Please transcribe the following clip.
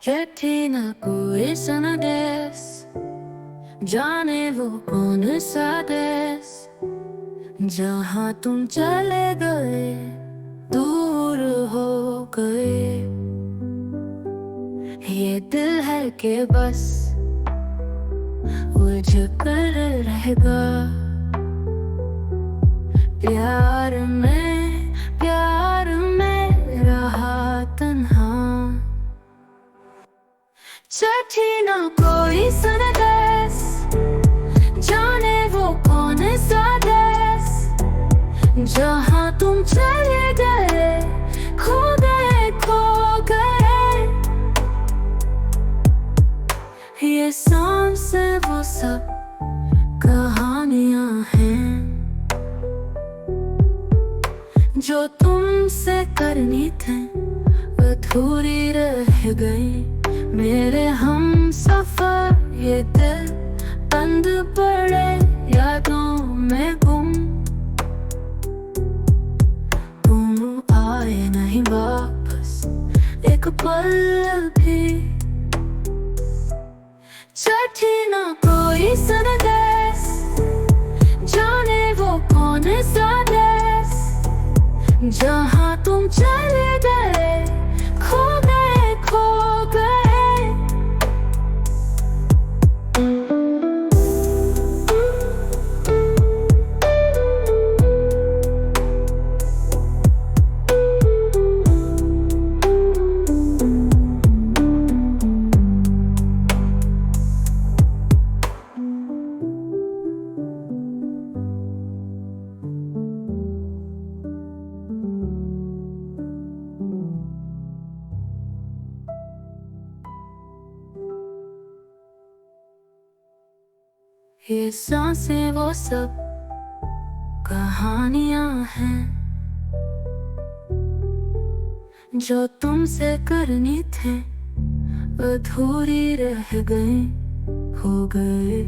बैठी न कोई सनदेश, जाने वो कौन सा देश, जहाँ तुम चले गए दूर हो गए। ये दिल है कि बस उलझ कर रहेगा प्यार में रहा तन्हा। चिट्ठी ना कोई संदेश, जाने वो कौन सा देश, जहाँ तुम चले गए खो गए। ये सांसें वो सब कहानियाँ हैं जो तुमसे करनी थी, अधूरी रह गई। मेरे हम सफर ये दिल बंद पड़े यादों में गुम, तुम आए नहीं वापस एक पल भी। चिट्ठी ना कोई संदेश, जाने वो कौन सा देश, जहाँ तुम चले गए खो गए। ये सांसें वो सब कहानियाँ हैं जो तुमसे करनी थी, अधूरी रह गई हो गए।